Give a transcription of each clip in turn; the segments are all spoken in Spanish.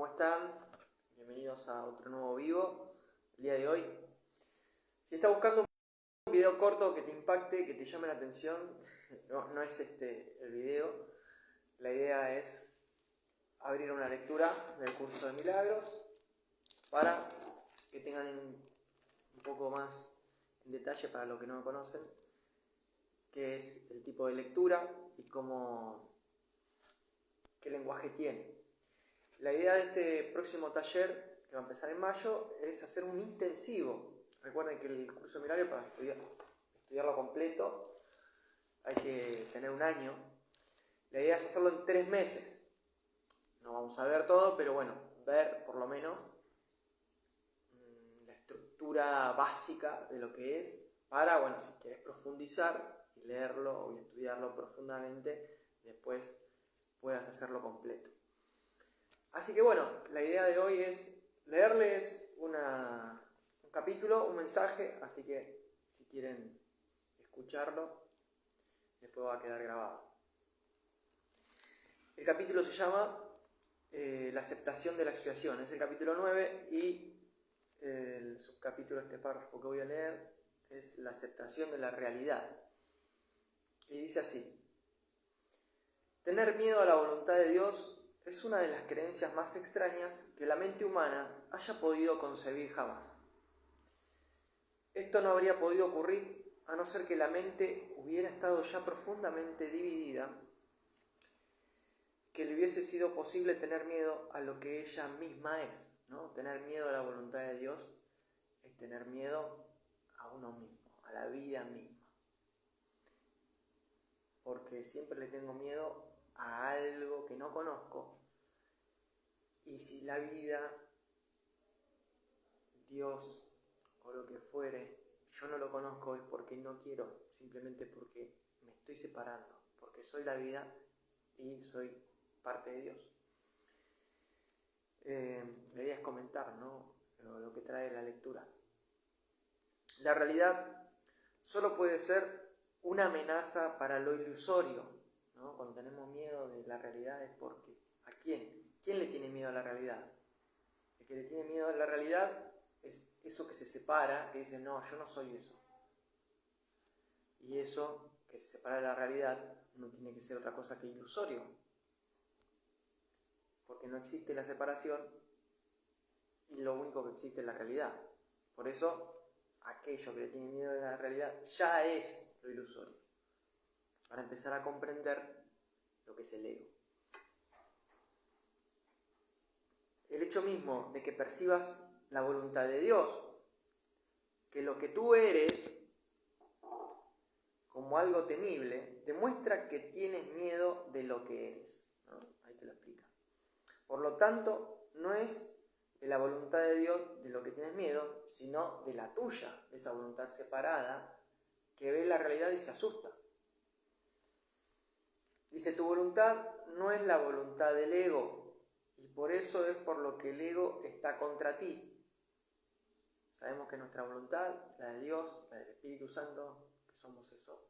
¿cómo están? Bienvenidos a otro nuevo vivo. El día de hoy, si estás buscando un video corto que te impacte, que te llame la atención, no es este el video. La idea es abrir una lectura del curso de milagros para que tengan un poco más en detalle, para los que no me conocen, qué es el tipo de lectura y qué lenguaje tiene. La idea de este próximo taller, que va a empezar en mayo, es hacer un intensivo. Recuerden que el curso de milagros, para estudiarlo completo, hay que tener un año. La idea es hacerlo en 3 meses. No vamos a ver todo, pero bueno, ver por lo menos la estructura básica de lo que es, para, bueno, si querés profundizar y leerlo y estudiarlo profundamente, después puedas hacerlo completo. Así que bueno, la idea de hoy es leerles un capítulo, un mensaje, así que si quieren escucharlo, después va a quedar grabado. El capítulo se llama La aceptación de la expiación, es el capítulo 9 y el subcapítulo, este párrafo que voy a leer, es la aceptación de la realidad. Y dice así: tener miedo a la voluntad de Dios es una de las creencias más extrañas que la mente humana haya podido concebir jamás. Esto no habría podido ocurrir a no ser que la mente hubiera estado ya profundamente dividida, que le hubiese sido posible tener miedo a lo que ella misma es, ¿no? Tener miedo a la voluntad de Dios es tener miedo a uno mismo, a la vida misma. Porque siempre le tengo miedo a algo que no conozco, y si la vida, Dios o lo que fuere, yo no lo conozco, es porque no quiero, simplemente porque me estoy separando, porque soy la vida y soy parte de Dios. La idea es comentar, ¿no?, lo que trae la lectura. La realidad solo puede ser una amenaza para lo ilusorio, ¿no? Cuando tenemos miedo de la realidad es porque ¿a quién? ¿Quién le tiene miedo a la realidad? El que le tiene miedo a la realidad es eso que se separa, que dice, no, yo no soy eso. Y eso que se separa de la realidad no tiene que ser otra cosa que ilusorio, porque no existe la separación y lo único que existe es la realidad. Por eso, aquello que le tiene miedo a la realidad ya es lo ilusorio, para empezar a comprender lo que es el ego. El hecho mismo de que percibas la voluntad de Dios, que lo que tú eres como algo temible, demuestra que tienes miedo de lo que eres, ¿no? Ahí te lo explica. Por lo tanto, no es de la voluntad de Dios de lo que tienes miedo, sino de la tuya, de esa voluntad separada que ve la realidad y se asusta. Dice, tu voluntad no es la voluntad del ego, y por eso es por lo que el ego está contra ti. Sabemos que nuestra voluntad, la de Dios, la del Espíritu Santo, que somos eso,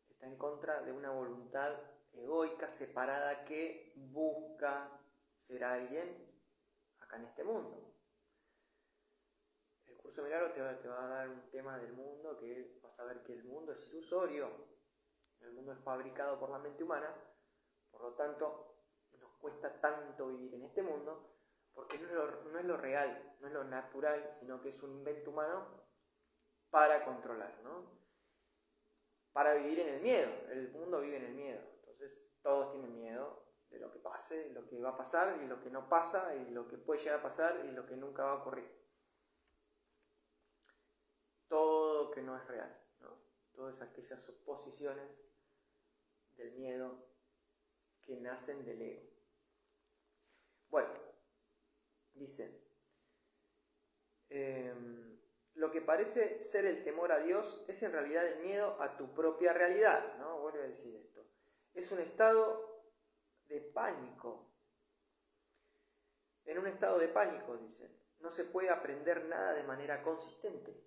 está en contra de una voluntad egoica, separada, que busca ser alguien acá en este mundo. El curso de milagros te va a dar un tema del mundo, que vas a ver que el mundo es ilusorio, el mundo es fabricado por la mente humana, por lo tanto nos cuesta tanto vivir en este mundo, porque no es lo real, no es lo natural, sino que es un invento humano para controlar, ¿no? Para vivir en el miedo. El mundo vive en el miedo, entonces todos tienen miedo de lo que pase, lo que va a pasar y lo que no pasa, y lo que puede llegar a pasar y lo que nunca va a ocurrir. Todo que no es real, ¿no? Todas aquellas suposiciones del miedo que nacen del ego. Bueno, dice, lo que parece ser el temor a Dios es en realidad el miedo a tu propia realidad, ¿no? Vuelvo a decir esto. Es un estado de pánico. En un estado de pánico, dicen, no se puede aprender nada de manera consistente.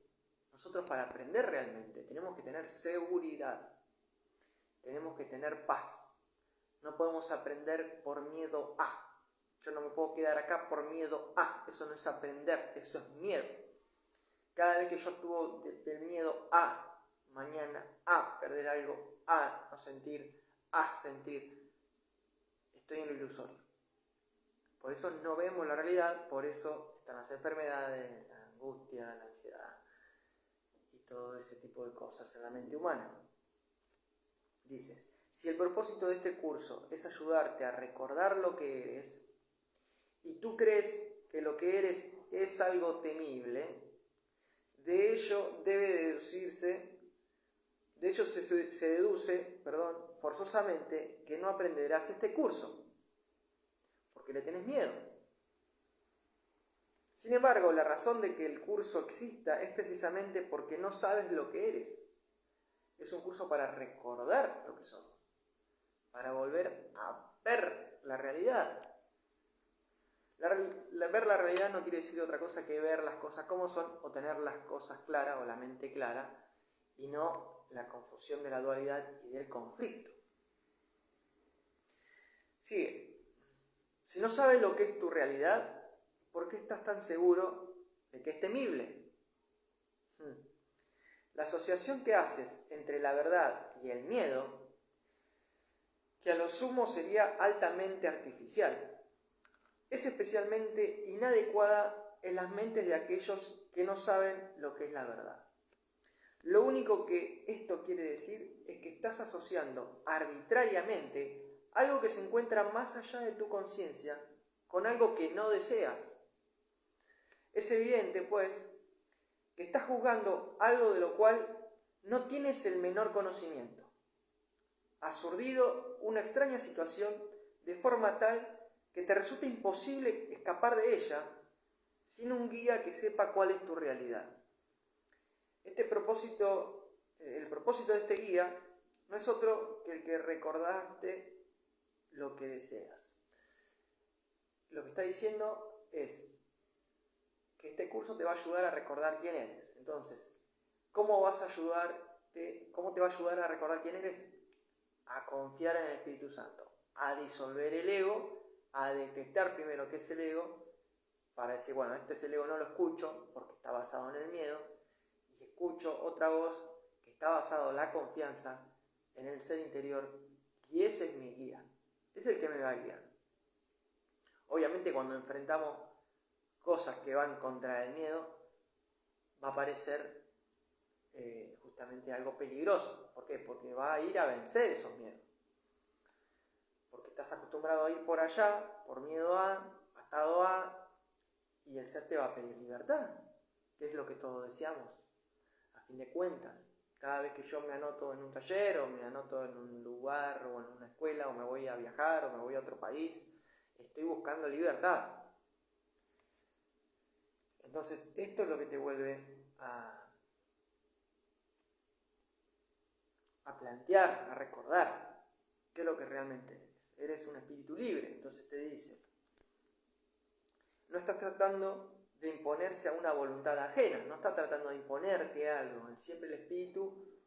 Nosotros, para aprender realmente, tenemos que tener seguridad, tenemos que tener paz, No podemos aprender por miedo a. Yo no me puedo quedar acá por miedo a. Eso no es aprender, eso es miedo. Cada vez que yo actúo del miedo a mañana, a perder algo, a no sentir, a sentir, estoy en lo ilusorio. Por eso no vemos la realidad, por eso están las enfermedades, la angustia, la ansiedad y todo ese tipo de cosas en la mente humana. Dices, si el propósito de este curso es ayudarte a recordar lo que eres, y tú crees que lo que eres es algo temible, de ello se deduce, forzosamente que no aprenderás este curso, porque le tenés miedo. Sin embargo, la razón de que el curso exista es precisamente porque no sabes lo que eres. Es un curso para recordar lo que somos, para volver a ver la realidad. Ver la realidad no quiere decir otra cosa que ver las cosas como son o tener las cosas claras o la mente clara y no la confusión de la dualidad y del conflicto. Sigue. Si no sabes lo que es tu realidad, ¿por qué estás tan seguro de que es temible? La asociación que haces entre la verdad y el miedo, que a lo sumo sería altamente artificial, es especialmente inadecuada en las mentes de aquellos que no saben lo que es la verdad. Lo único que esto quiere decir es que estás asociando arbitrariamente algo que se encuentra más allá de tu conciencia con algo que no deseas. Es evidente, pues, que estás juzgando algo de lo cual no tienes el menor conocimiento. Has urdido una extraña situación de forma tal que te resulta imposible escapar de ella sin un guía que sepa cuál es tu realidad. El propósito de este guía no es otro que el que recordarte lo que deseas. Lo que está diciendo es que este curso te va a ayudar a recordar quién eres. Entonces, ¿cómo te va a ayudar a recordar quién eres? A confiar en el Espíritu Santo, a disolver el ego, a detectar primero qué es el ego, para decir, bueno, este es el ego, no lo escucho porque está basado en el miedo, y escucho otra voz que está basado en la confianza, en el ser interior, y ese es mi guía, es el que me va a guiar. Obviamente cuando enfrentamos cosas que van contra el miedo, va a parecer justamente algo peligroso. ¿Por qué? Porque va a ir a vencer esos miedos. Porque estás acostumbrado a ir por allá, por miedo a estado A, y el ser te va a pedir libertad, que es lo que todos deseamos. A fin de cuentas, cada vez que yo me anoto en un taller, o me anoto en un lugar, o en una escuela, o me voy a viajar, o me voy a otro país, estoy buscando libertad. Entonces, esto es lo que te vuelve a plantear, a recordar qué es lo que realmente eres. Eres un espíritu libre. Entonces te dice, no estás tratando de imponerse a una voluntad ajena, no estás tratando de imponerte algo. Siempre el espíritu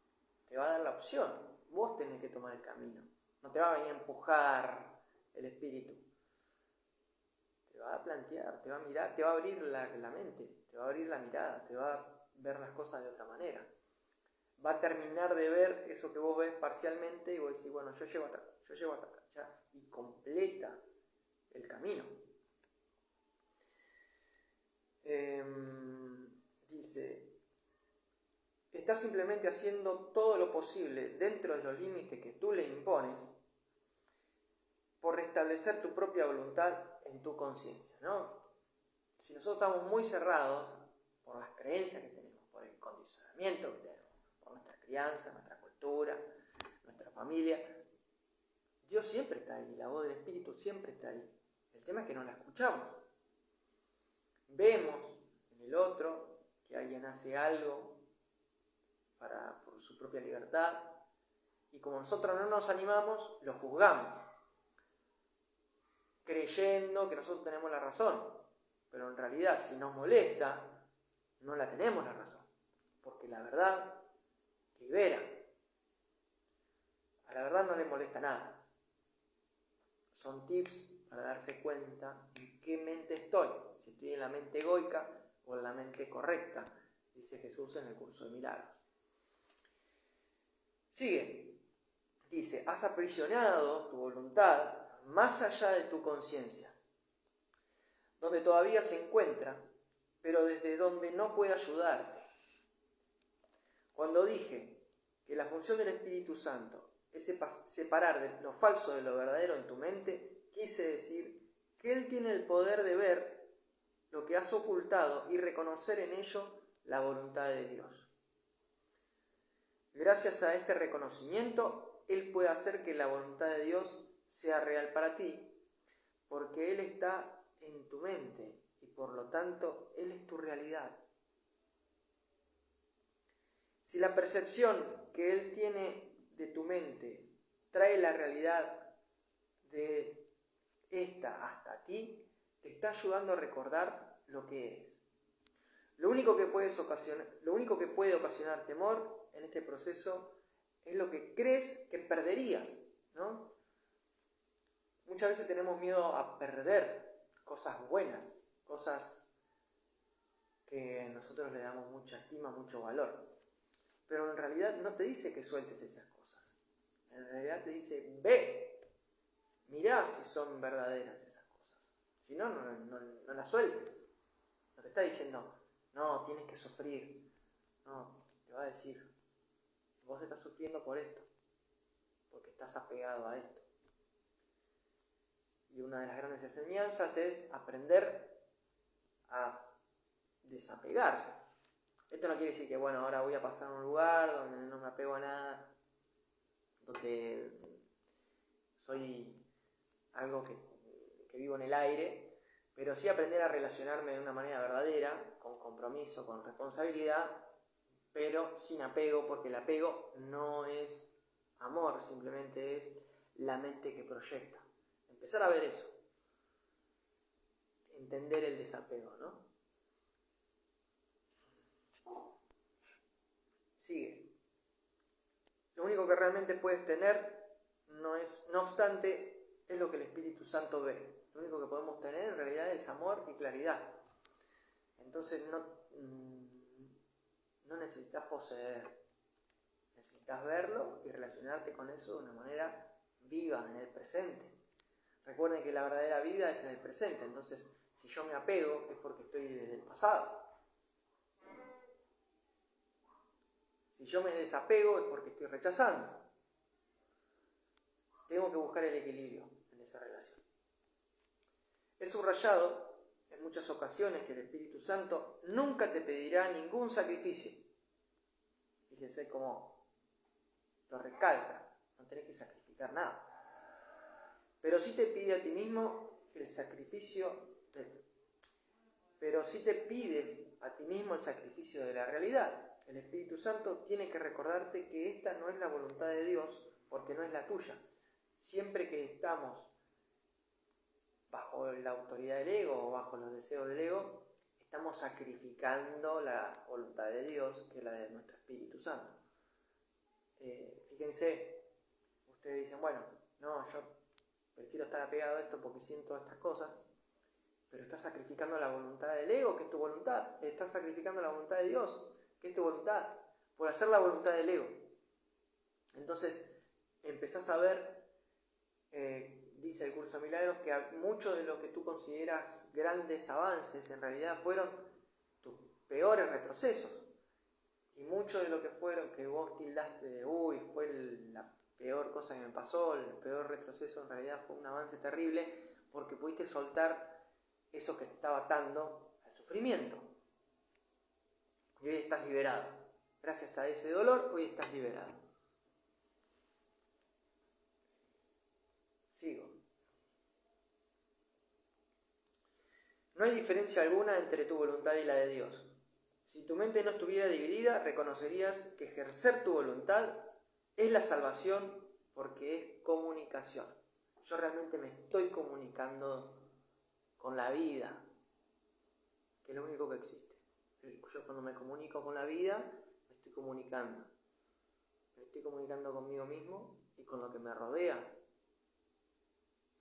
te va a dar la opción. Vos tenés que tomar el camino. No te va a venir a empujar el espíritu. Te va a plantear, te va a mirar, te va a abrir la mente, te va a abrir la mirada, te va a ver las cosas de otra manera. Va a terminar de ver eso que vos ves parcialmente y vos decís, bueno, yo llego hasta acá, ya, y completa el camino. Dice, estás simplemente haciendo todo lo posible dentro de los límites que tú le impones por restablecer tu propia voluntad en tu conciencia, ¿no? Si nosotros estamos muy cerrados por las creencias que tenemos, por el condicionamiento que tenemos, por nuestra crianza, nuestra cultura, nuestra familia, Dios siempre está ahí, la voz del Espíritu siempre está ahí. El tema es que no la escuchamos. Vemos en el otro que alguien hace algo por su propia libertad, y como nosotros no nos animamos, lo juzgamos, creyendo que nosotros tenemos la razón. Pero en realidad, si nos molesta, no la tenemos la razón, porque la verdad libera. A la verdad no le molesta nada. son tips para darse cuenta en qué mente estoy, si estoy en la mente egoica o en la mente correcta, dice Jesús en el curso de milagros. Sigue, dice, has aprisionado tu voluntad más allá de tu conciencia, donde todavía se encuentra, pero desde donde no puede ayudarte. Cuando dije que la función del Espíritu Santo es separar lo falso de lo verdadero en tu mente, quise decir que Él tiene el poder de ver lo que has ocultado y reconocer en ello la voluntad de Dios. Gracias a este reconocimiento, Él puede hacer que la voluntad de Dios sea real para ti, porque Él está en tu mente y por lo tanto Él es tu realidad. Si la percepción que Él tiene de tu mente trae la realidad de esta hasta ti, te está ayudando a recordar lo que eres. Lo único que puede ocasionar temor en este proceso es lo que crees que perderías, ¿no? Muchas veces tenemos miedo a perder cosas buenas, cosas que nosotros le damos mucha estima, mucho valor. Pero en realidad no te dice que sueltes esas cosas. En realidad te dice, ve, mirá si son verdaderas esas cosas. Si no, no las sueltes. No te está diciendo, no, tienes que sufrir. No, te va a decir, vos estás sufriendo por esto, porque estás apegado a esto. Y una de las grandes enseñanzas es aprender a desapegarse. Esto no quiere decir que, bueno, ahora voy a pasar a un lugar donde no me apego a nada, donde soy algo que vivo en el aire, pero sí aprender a relacionarme de una manera verdadera, con compromiso, con responsabilidad, pero sin apego, porque el apego no es amor, simplemente es la mente que proyecta. Empezar a ver eso, entender el desapego, ¿no? Sigue. Lo único que realmente puedes tener no obstante, es lo que el Espíritu Santo ve. Lo único que podemos tener en realidad es amor y claridad. Entonces no necesitas poseer, necesitas verlo y relacionarte con eso de una manera viva, en el presente. Recuerden que la verdadera vida es en el presente, entonces si yo me apego es porque estoy desde el pasado. Si yo me desapego es porque estoy rechazando. Tengo que buscar el equilibrio en esa relación. He subrayado en muchas ocasiones que el Espíritu Santo nunca te pedirá ningún sacrificio. Fíjense cómo lo recalca, no tenés que sacrificar nada. Pero sí te pide a ti mismo el sacrificio pero sí te pides a ti mismo el sacrificio de la realidad. El Espíritu Santo tiene que recordarte que esta no es la voluntad de Dios porque no es la tuya. Siempre que estamos bajo la autoridad del ego o bajo los deseos del ego, estamos sacrificando la voluntad de Dios, que es la de nuestro Espíritu Santo. Fíjense, ustedes dicen, bueno, no, yo prefiero estar apegado a esto porque siento estas cosas, pero estás sacrificando la voluntad del ego, que es tu voluntad. Estás sacrificando la voluntad de Dios, que es tu voluntad, por hacer la voluntad del ego. Entonces, empezás a ver, dice el curso de milagros, que muchos de lo que tú consideras grandes avances, en realidad fueron tus peores retrocesos. Y mucho de lo que fueron, que vos tildaste de, fue la peor cosa que me pasó, el peor retroceso, en realidad fue un avance terrible, porque pudiste soltar eso que te estaba atando al sufrimiento. Y hoy estás liberado. Gracias a ese dolor, hoy estás liberado. Sigo. No hay diferencia alguna entre tu voluntad y la de Dios. Si tu mente no estuviera dividida, reconocerías que ejercer tu voluntad es la salvación porque es comunicación. Yo realmente me estoy comunicando con la vida, que es lo único que existe. Yo cuando me comunico con la vida, me estoy comunicando. Me estoy comunicando conmigo mismo y con lo que me rodea.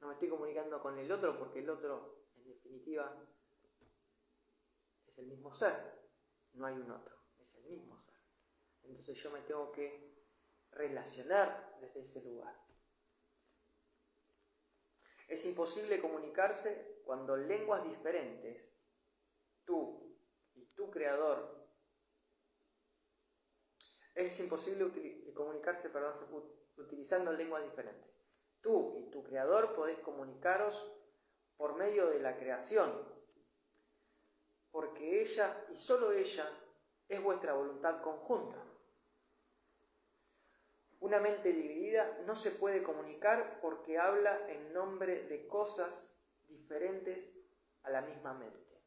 No me estoy comunicando con el otro porque el otro, en definitiva, es el mismo ser. No hay un otro, es el mismo ser. Entonces yo me tengo que relacionar desde ese lugar. Es imposible comunicarse cuando lenguas diferentes, tú y tu creador, es imposible comunicarse, utilizando lenguas diferentes. Tú y tu creador podés comunicaros por medio de la creación, porque ella y solo ella es vuestra voluntad conjunta. Una mente dividida no se puede comunicar porque habla en nombre de cosas diferentes a la misma mente.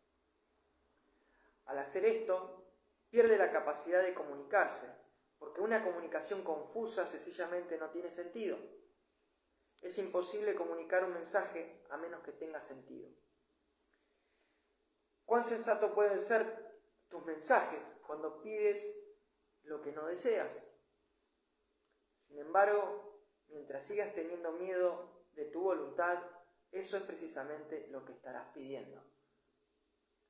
Al hacer esto, pierde la capacidad de comunicarse, porque una comunicación confusa sencillamente no tiene sentido. Es imposible comunicar un mensaje a menos que tenga sentido. ¿Cuán sensato pueden ser tus mensajes cuando pides lo que no deseas? Sin embargo, mientras sigas teniendo miedo de tu voluntad, eso es precisamente lo que estarás pidiendo.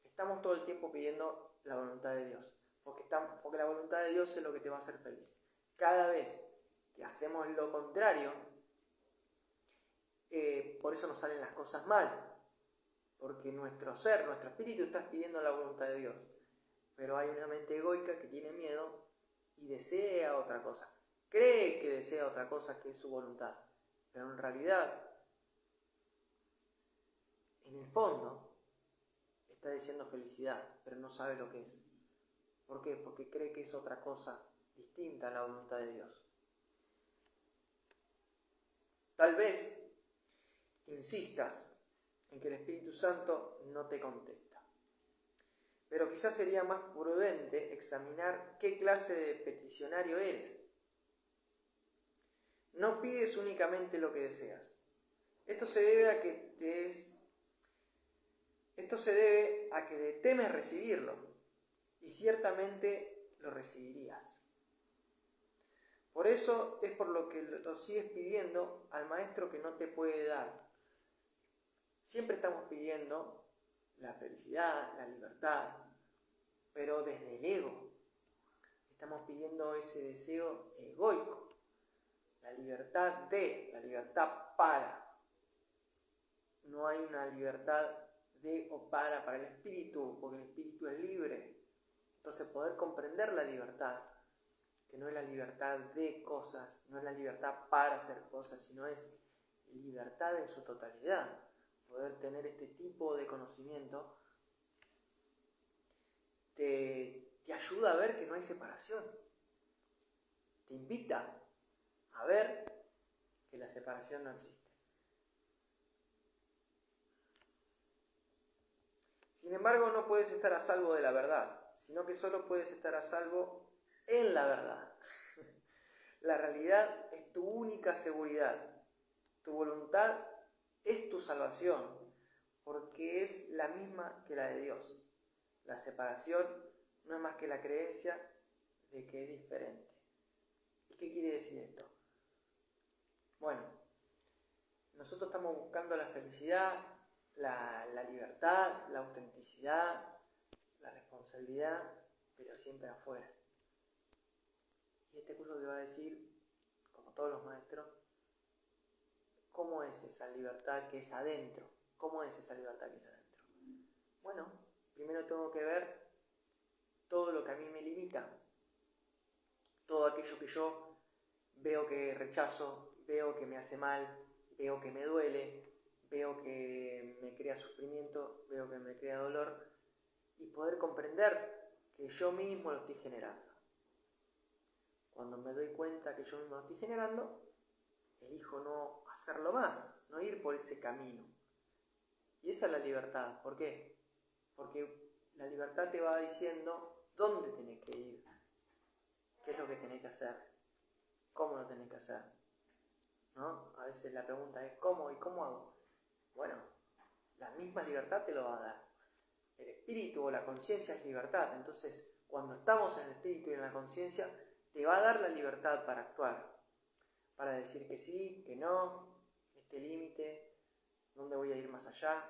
Estamos todo el tiempo pidiendo la voluntad de Dios, porque la voluntad de Dios es lo que te va a hacer feliz. Cada vez que hacemos lo contrario, por eso nos salen las cosas mal, porque nuestro ser, nuestro espíritu está pidiendo la voluntad de Dios, pero hay una mente egoica que tiene miedo y desea otra cosa. Cree que desea otra cosa que es su voluntad, pero en realidad, en el fondo, está diciendo felicidad, pero no sabe lo que es. ¿Por qué? Porque cree que es otra cosa distinta a la voluntad de Dios. Tal vez insistas en que el Espíritu Santo no te contesta, pero quizás sería más prudente examinar qué clase de peticionario eres. No pides únicamente lo que deseas. Esto se debe a que le temes recibirlo, y ciertamente lo recibirías. Por eso es por lo que lo sigues pidiendo al maestro que no te puede dar. Siempre estamos pidiendo la felicidad, la libertad, pero desde el ego. Estamos pidiendo ese deseo egoico. La libertad para. No hay una libertad de o para el espíritu, porque el espíritu es libre. Entonces poder comprender la libertad, que no es la libertad de cosas, no es la libertad para hacer cosas, sino es libertad en su totalidad. Poder tener este tipo de conocimiento te ayuda a ver que no hay separación. Te invita a ver que la separación no existe. Sin embargo, no puedes estar a salvo de la verdad, sino que solo puedes estar a salvo en la verdad. La realidad es tu única seguridad. Tu voluntad es tu salvación, porque es la misma que la de Dios. La separación no es más que la creencia de que es diferente. ¿Y qué quiere decir esto? Bueno, nosotros estamos buscando la felicidad, la libertad, la autenticidad, la responsabilidad, pero siempre afuera. Y este curso te va a decir, como todos los maestros, cómo es esa libertad que es adentro. ¿Cómo es esa libertad que es adentro? Bueno, primero tengo que ver todo lo que a mí me limita, todo aquello que yo veo que rechazo, veo que me hace mal, veo que me duele, veo que me crea sufrimiento, veo que me crea dolor, y poder comprender que yo mismo lo estoy generando. Cuando me doy cuenta que yo mismo lo estoy generando, elijo no hacerlo más, no ir por ese camino. Y esa es la libertad. ¿Por qué? Porque la libertad te va diciendo dónde tenés que ir, qué es lo que tenés que hacer, cómo lo tenés que hacer, ¿no? A veces la pregunta es ¿cómo y cómo hago? Bueno, la misma libertad te lo va a dar. El espíritu o la conciencia es libertad. Entonces, cuando estamos en el espíritu y en la conciencia, te va a dar la libertad para actuar, para decir que sí, que no, este límite, ¿Dónde voy a ir más allá?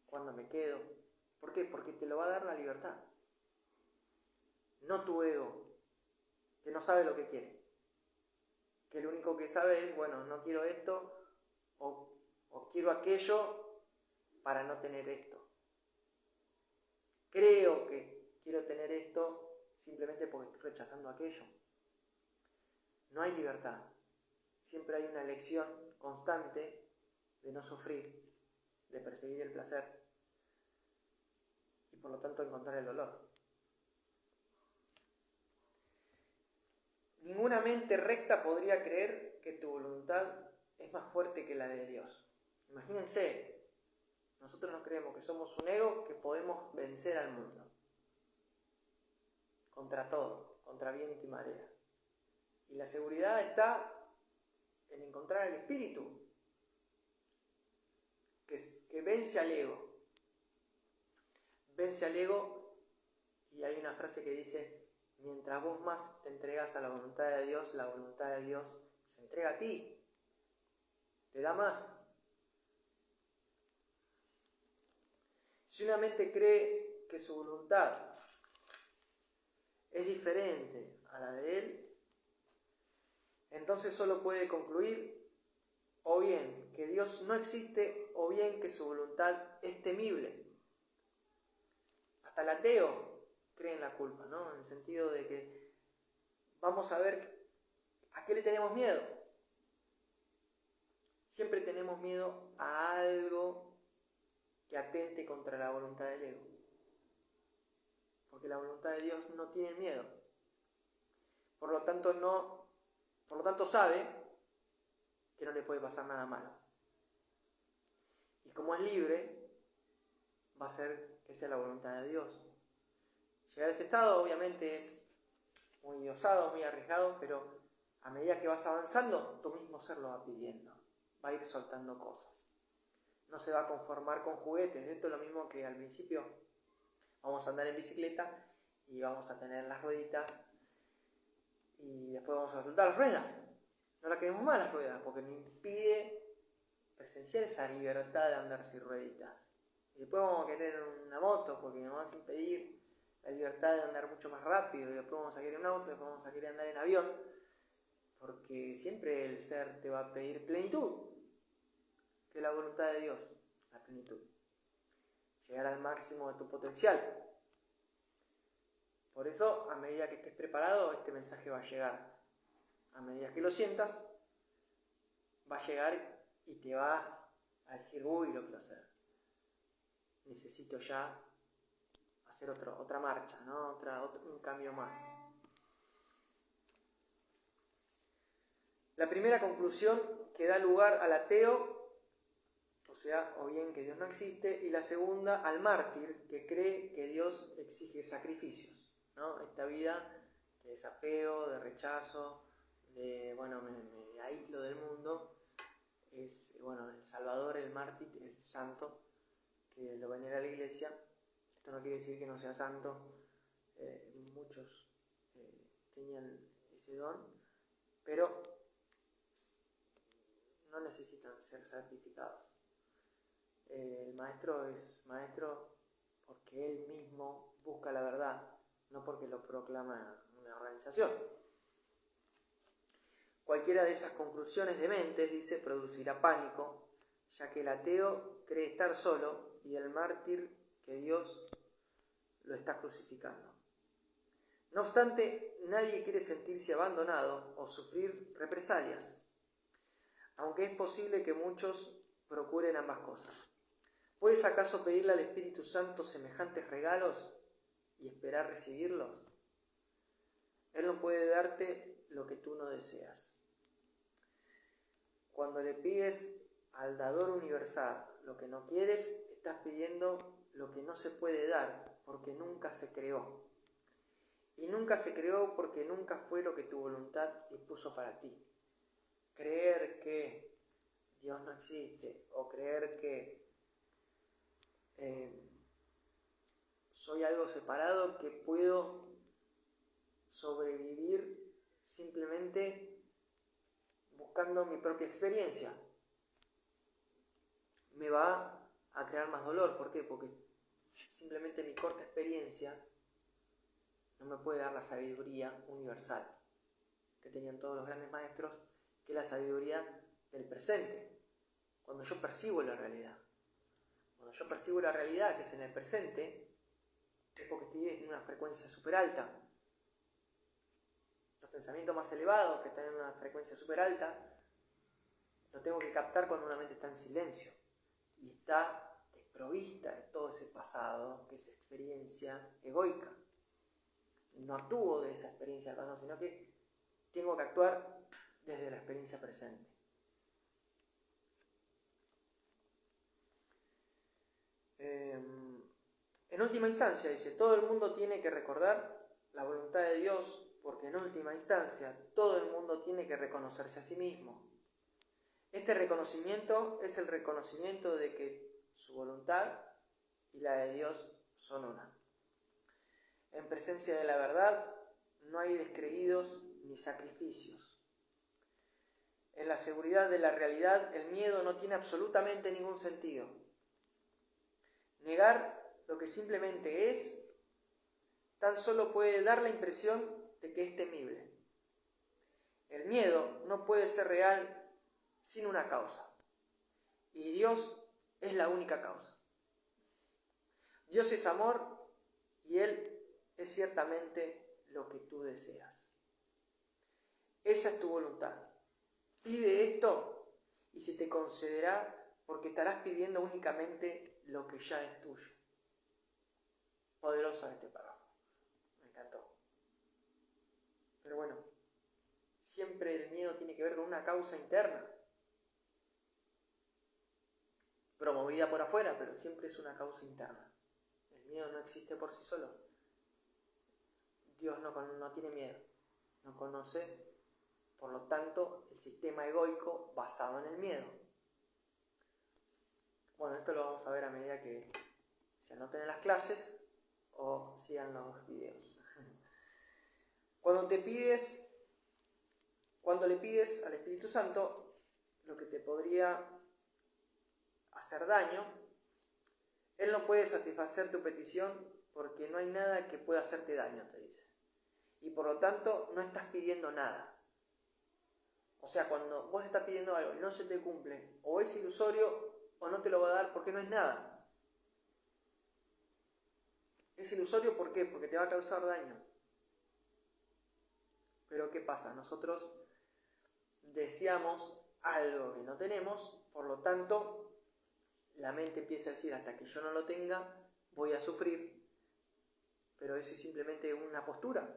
¿Cuándo me quedo? ¿Por qué? Porque te lo va a dar la libertad. No tu ego, que no sabe lo que quiere. Que lo único que sabe es, bueno, no quiero esto o quiero aquello para no tener esto. Creo que quiero tener esto simplemente porque estoy rechazando aquello. No hay libertad. Siempre hay una elección constante de no sufrir, de perseguir el placer y por lo tanto encontrar el dolor. Ninguna mente recta podría creer que tu voluntad es más fuerte que la de Dios. Imagínense, nosotros nos creemos que somos un ego que podemos vencer al mundo. Contra todo, contra viento y marea. Y la seguridad está en encontrar el espíritu que vence al ego. Vence al ego, y hay una frase que dice: mientras vos más te entregas a la voluntad de Dios, la voluntad de Dios se entrega a ti, te da más. Si una mente cree que su voluntad es diferente a la de Él, entonces solo puede concluir o bien que Dios no existe o bien que su voluntad es temible. Hasta el ateo cree en la culpa, ¿no? En el sentido de que vamos a ver a qué le tenemos miedo. Siempre tenemos miedo a algo que atente contra la voluntad del ego. Porque la voluntad de Dios no tiene miedo. Por lo tanto sabe que no le puede pasar nada malo. Y como es libre, va a ser que sea la voluntad de Dios. Llegar a este estado obviamente es muy osado, muy arriesgado, pero a medida que vas avanzando, tu mismo ser lo va pidiendo. Va a ir soltando cosas. No se va a conformar con juguetes. Esto es lo mismo que al principio vamos a andar en bicicleta y vamos a tener las rueditas y después vamos a soltar las ruedas. No la queremos más las ruedas porque nos impide presenciar esa libertad de andar sin rueditas. Y después vamos a querer una moto porque nos va a impedir la libertad de andar mucho más rápido. Y después vamos a querer un auto, después vamos a querer andar en avión. Porque siempre el ser te va a pedir plenitud, que es la voluntad de Dios, la plenitud. Llegar al máximo de tu potencial. Por eso, a medida que estés preparado, este mensaje va a llegar. A medida que lo sientas, va a llegar y te va a decir: uy, lo quiero hacer. Necesito ya hacer otra marcha, ¿no? Un cambio más. La primera conclusión que da lugar al ateo, o sea, o bien que Dios no existe, y la segunda al mártir, que cree que Dios exige sacrificios, ¿no? Esta vida de desapego, de rechazo, de, bueno, me aíslo del mundo, es, bueno, el Salvador, el mártir, el santo, que lo venera la Iglesia. Esto no quiere decir que no sea santo, muchos tenían ese don, pero no necesitan ser santificados. El maestro es maestro porque él mismo busca la verdad, no porque lo proclama una organización. Cualquiera de esas conclusiones de mentes, dice, producirá pánico, ya que el ateo cree estar solo y el mártir que Dios lo está crucificando. No obstante, nadie quiere sentirse abandonado o sufrir represalias, aunque es posible que muchos procuren ambas cosas. ¿Puedes acaso pedirle al Espíritu Santo semejantes regalos y esperar recibirlos? Él no puede darte lo que tú no deseas. Cuando le pides al dador universal lo que no quieres, estás pidiendo lo que no se puede dar, porque nunca se creó. Y nunca se creó porque nunca fue lo que tu voluntad dispuso para ti. Creer que Dios no existe o creer que soy algo separado, que puedo sobrevivir simplemente buscando mi propia experiencia, me va a crear más dolor. ¿Por qué? Porque simplemente mi corta experiencia no me puede dar la sabiduría universal que tenían todos los grandes maestros, que es la sabiduría del presente. Cuando yo percibo la realidad. Cuando yo percibo la realidad que es en el presente, es porque estoy en una frecuencia súper alta. Los pensamientos más elevados que están en una frecuencia súper alta, los tengo que captar cuando una mente está en silencio y está desprovista de todo ese pasado, que es experiencia egoica. No actúo de esa experiencia pasada, sino que tengo que actuar desde la experiencia presente. En última instancia, dice, todo el mundo tiene que recordar la voluntad de Dios, porque en última instancia todo el mundo tiene que reconocerse a sí mismo. Este reconocimiento es el reconocimiento de que su voluntad y la de Dios son una. En presencia de la verdad no hay descreídos ni sacrificios. En la seguridad de la realidad el miedo no tiene absolutamente ningún sentido. Negar lo que simplemente es tan solo puede dar la impresión de que es temible. El miedo no puede ser real sin una causa. Y Dios es la única causa. Dios es amor y Él es ciertamente lo que tú deseas. Esa es tu voluntad. Pide esto y se te concederá porque estarás pidiendo únicamente lo que ya es tuyo. Poderosa este párrafo. Me encantó. Pero bueno, siempre el miedo tiene que ver con una causa interna. Promovida por afuera, pero siempre es una causa interna. El miedo no existe por sí solo. Dios no tiene miedo, no conoce, por lo tanto, el sistema egoico basado en el miedo. Bueno, esto lo vamos a ver a medida que se anoten en las clases o sigan los videos. Cuando le pides al Espíritu Santo lo que te podría hacer daño, Él no puede satisfacer tu petición porque no hay nada que pueda hacerte daño, te dice. Y por lo tanto no estás pidiendo nada. O sea, cuando vos estás pidiendo algo y no se te cumple, o es ilusorio o no te lo va a dar porque no es nada. Es ilusorio, ¿por qué? Porque te va a causar daño. Pero ¿qué pasa? Nosotros deseamos algo que no tenemos, por lo tanto, la mente empieza a decir, hasta que yo no lo tenga, voy a sufrir. Pero eso es simplemente una postura.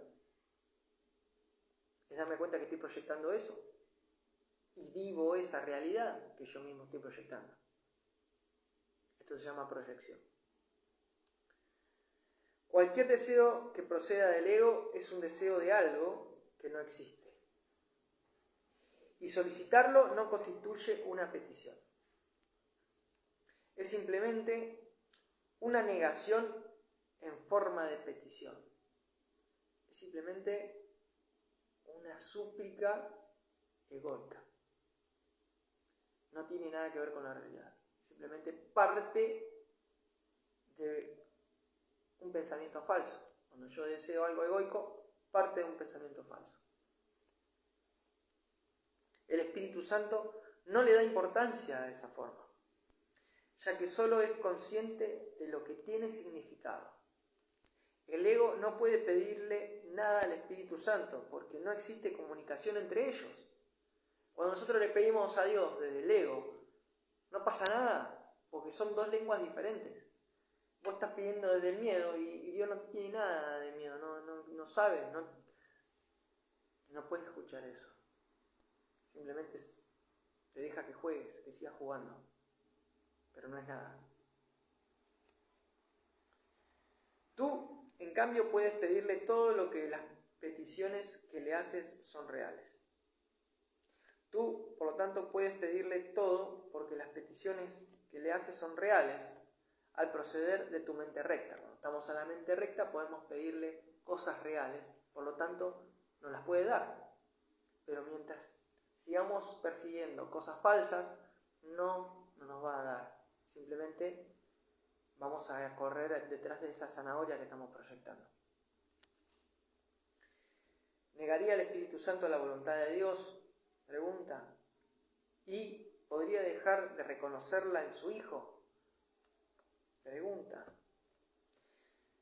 Es darme cuenta que estoy proyectando eso. Y vivo esa realidad que yo mismo estoy proyectando. Esto se llama proyección. Cualquier deseo que proceda del ego es un deseo de algo que no existe. Y solicitarlo no constituye una petición. Es simplemente una negación en forma de petición. Es simplemente una súplica egoica. No tiene nada que ver con la realidad. Simplemente parte de un pensamiento falso. Cuando yo deseo algo egoico, parte de un pensamiento falso. El Espíritu Santo no le da importancia a esa forma, ya que solo es consciente de lo que tiene significado. El ego no puede pedirle nada al Espíritu Santo, porque no existe comunicación entre ellos. Cuando nosotros le pedimos a Dios desde el ego, no pasa nada, porque son dos lenguas diferentes. Vos estás pidiendo desde el miedo y Dios no tiene nada de miedo, no sabe, no puede escuchar eso. Simplemente te deja que juegues, que sigas jugando, pero no es nada. Tú, en cambio, puedes pedirle todo lo que las peticiones que le haces son reales. Tú, por lo tanto, puedes pedirle todo porque las peticiones que le haces son reales al proceder de tu mente recta. Cuando estamos a la mente recta podemos pedirle cosas reales, por lo tanto, nos las puede dar. Pero mientras sigamos persiguiendo cosas falsas, no nos va a dar. Simplemente vamos a correr detrás de esa zanahoria que estamos proyectando. ¿Negaría el Espíritu Santo la voluntad de Dios? Pregunta. ¿Y podría dejar de reconocerla en su Hijo? Pregunta.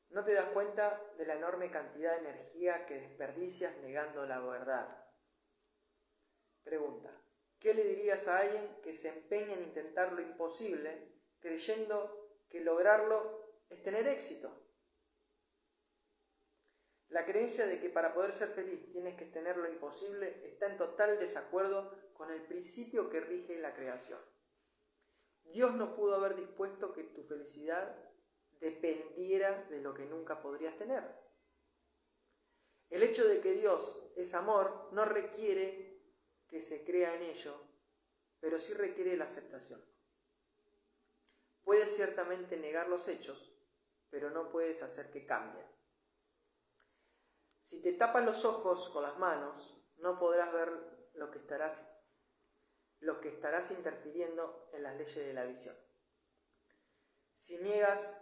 ¿No te das cuenta de la enorme cantidad de energía que desperdicias negando la verdad? Pregunta. ¿Qué le dirías a alguien que se empeña en intentar lo imposible, creyendo que lograrlo es tener éxito? La creencia de que para poder ser feliz tienes que tener lo imposible está en total desacuerdo con el principio que rige la creación. Dios no pudo haber dispuesto que tu felicidad dependiera de lo que nunca podrías tener. El hecho de que Dios es amor no requiere que se crea en ello, pero sí requiere la aceptación. Puedes ciertamente negar los hechos, pero no puedes hacer que cambien. Si te tapas los ojos con las manos, no podrás ver lo que estarás interfiriendo en las leyes de la visión. Si niegas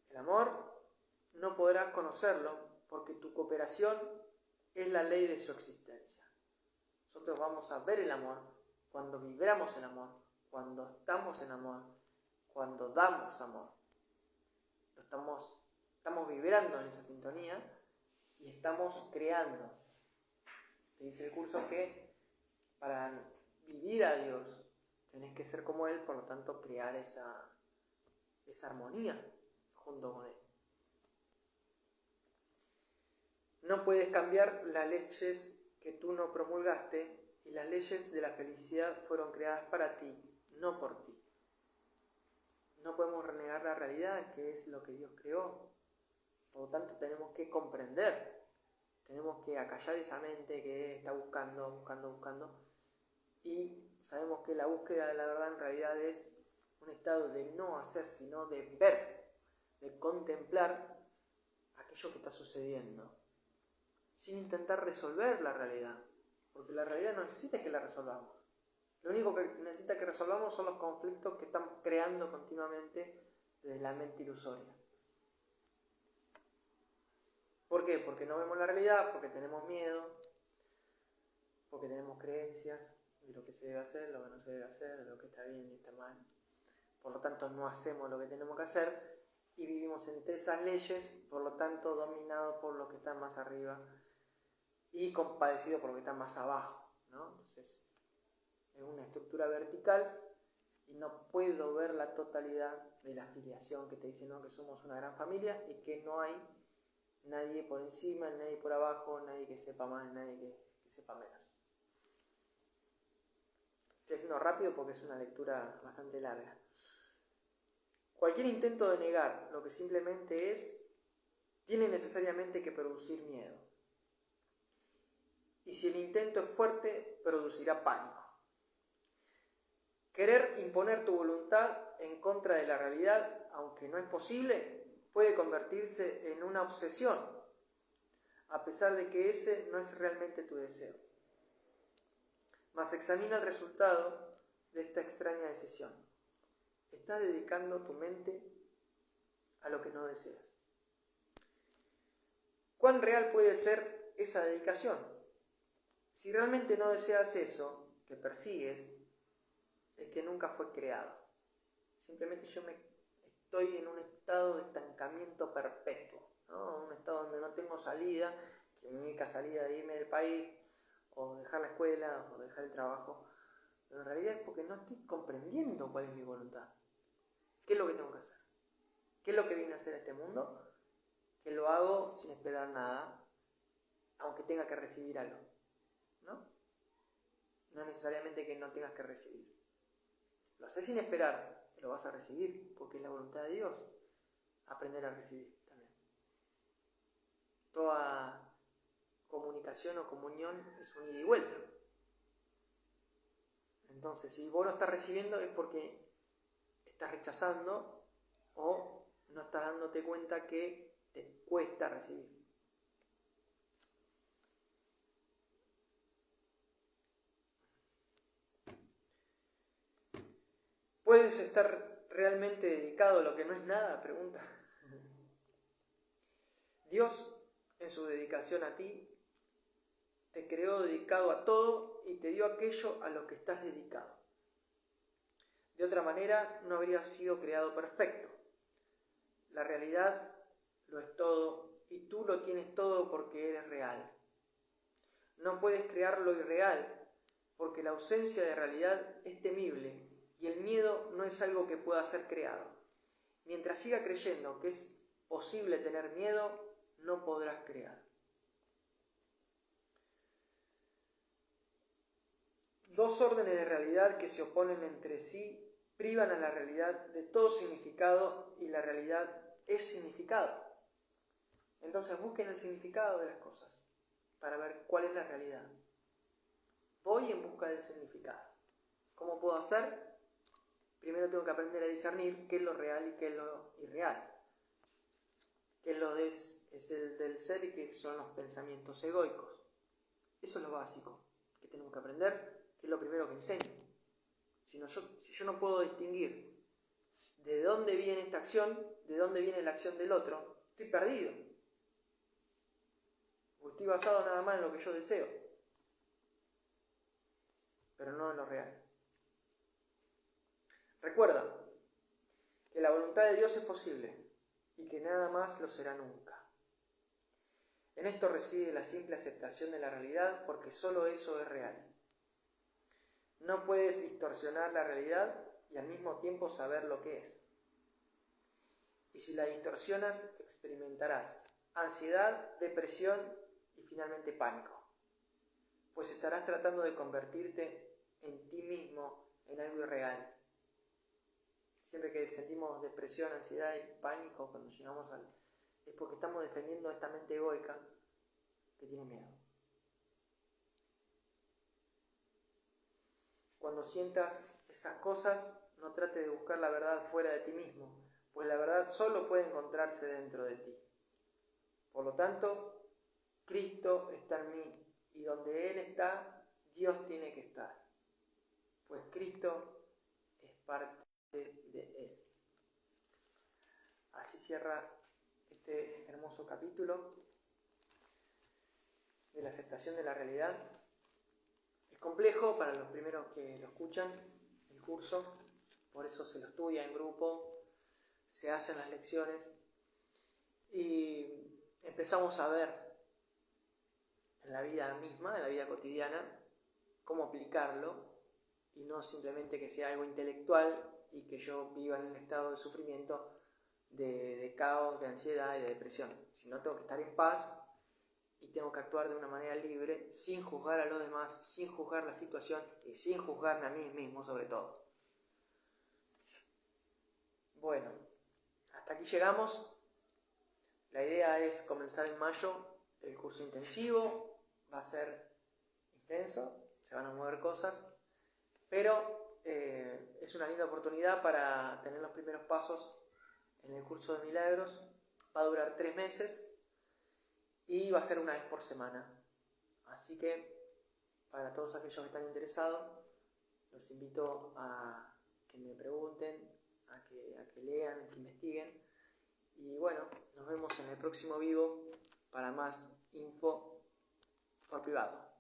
el amor, no podrás conocerlo, porque tu cooperación es la ley de su existencia. Nosotros vamos a ver el amor cuando vibramos el amor, cuando estamos en amor, cuando damos amor. Estamos vibrando en esa sintonía y estamos creando. Te dice el curso que para vivir a Dios tenés que ser como Él, por lo tanto crear esa armonía junto con Él. No puedes cambiar las leyes que tú no promulgaste, y las leyes de la felicidad fueron creadas para ti, no por ti. No podemos renegar la realidad, que es lo que Dios creó. Por lo tanto, tenemos que comprender, tenemos que acallar esa mente que está buscando, y sabemos que la búsqueda de la verdad en realidad es un estado de no hacer, sino de ver, de contemplar aquello que está sucediendo, sin intentar resolver la realidad, porque la realidad no necesita que la resolvamos. Lo único que necesita que resolvamos son los conflictos que están creando continuamente desde la mente ilusoria. ¿Por qué? Porque no vemos la realidad, porque tenemos miedo, porque tenemos creencias de lo que se debe hacer, lo que no se debe hacer, de lo que está bien y está mal. Por lo tanto, no hacemos lo que tenemos que hacer y vivimos entre esas leyes, por lo tanto, dominados por los que están más arriba y compadecidos por los que están más abajo, ¿no? Entonces, es una estructura vertical y no puedo ver la totalidad de la afiliación que te dice, ¿no? Que somos una gran familia y que no hay nadie por encima, nadie por abajo, nadie que sepa más, nadie que sepa menos. Estoy haciendo rápido porque es una lectura bastante larga. Cualquier intento de negar lo que simplemente es, tiene necesariamente que producir miedo. Y si el intento es fuerte, producirá pánico. Querer imponer tu voluntad en contra de la realidad, aunque no es posible, puede convertirse en una obsesión, a pesar de que ese no es realmente tu deseo. Mas examina el resultado de esta extraña decisión. Estás dedicando tu mente a lo que no deseas. ¿Cuán real puede ser esa dedicación? Si realmente no deseas eso que persigues, es que nunca fue creado. Simplemente yo estoy en un estado de estancamiento perpetuo, ¿no? Un estado donde no tengo salida, que mi única salida es irme del país, o dejar la escuela, o dejar el trabajo. Pero en realidad es porque no estoy comprendiendo cuál es mi voluntad. ¿Qué es lo que tengo que hacer? ¿Qué es lo que vine a hacer a este mundo? Que lo hago sin esperar nada, aunque tenga que recibir algo, ¿no? No necesariamente que no tengas que recibir. Lo haces sin esperar, pero vas a recibir, porque es la voluntad de Dios aprender a recibir también. Toda comunicación o comunión es un ida y vuelta. Entonces, si vos no estás recibiendo es porque estás rechazando o no estás dándote cuenta que te cuesta recibir. Puedes estar realmente dedicado a lo que no es nada? Pregunta. Dios, en su dedicación a ti, te creó dedicado a todo y te dio aquello a lo que estás dedicado. De otra manera, no habrías sido creado perfecto. La realidad lo es todo y tú lo tienes todo porque eres real. No puedes crear lo irreal porque la ausencia de realidad es temible y el miedo no es algo que pueda ser creado. Mientras siga creyendo que es posible tener miedo, no podrás crear. Dos órdenes de realidad que se oponen entre sí privan a la realidad de todo significado y la realidad es significado. Entonces busquen el significado de las cosas para ver cuál es la realidad. Voy en busca del significado. ¿Cómo puedo hacer? Primero tengo que aprender a discernir qué es lo real y qué es lo irreal. Qué es lo es el del ser y qué son los pensamientos egoicos. Eso es lo básico que tenemos que aprender, que es lo primero que enseño. Si yo no puedo distinguir de dónde viene esta acción, de dónde viene la acción del otro, estoy perdido. O estoy basado nada más en lo que yo deseo, pero no en lo real. Recuerda que la voluntad de Dios es posible y que nada más lo será nunca. En esto reside la simple aceptación de la realidad porque solo eso es real. No puedes distorsionar la realidad y al mismo tiempo saber lo que es. Y si la distorsionas, experimentarás ansiedad, depresión y finalmente pánico, pues estarás tratando de convertirte en ti mismo en algo irreal. Siempre que sentimos depresión, ansiedad y pánico cuando llegamos es porque estamos defendiendo esta mente egoica que tiene miedo. Cuando sientas esas cosas, no trates de buscar la verdad fuera de ti mismo, pues la verdad solo puede encontrarse dentro de ti. Por lo tanto, Cristo está en mí, y donde Él está, Dios tiene que estar, pues Cristo es parte de Él. Así cierra este hermoso capítulo de la aceptación de la realidad. Es complejo para los primeros que lo escuchan, el curso, por eso se lo estudia en grupo, se hacen las lecciones y empezamos a ver en la vida misma, en la vida cotidiana, cómo aplicarlo y no simplemente que sea algo intelectual y que yo viva en un estado de sufrimiento, de caos, de ansiedad y de depresión, sino tengo que estar en paz y tengo que actuar de una manera libre, sin juzgar a los demás, sin juzgar la situación y sin juzgarme a mí mismo sobre todo. Bueno, hasta aquí llegamos. La idea es comenzar en mayo el curso intensivo, va a ser intenso, se van a mover cosas, pero es una linda oportunidad para tener los primeros pasos en el curso de milagros. Va a durar 3 meses y va a ser una vez por semana. Así que para todos aquellos que están interesados, los invito a que me pregunten, a que lean, que investiguen. Y bueno, nos vemos en el próximo vivo para más info por privado.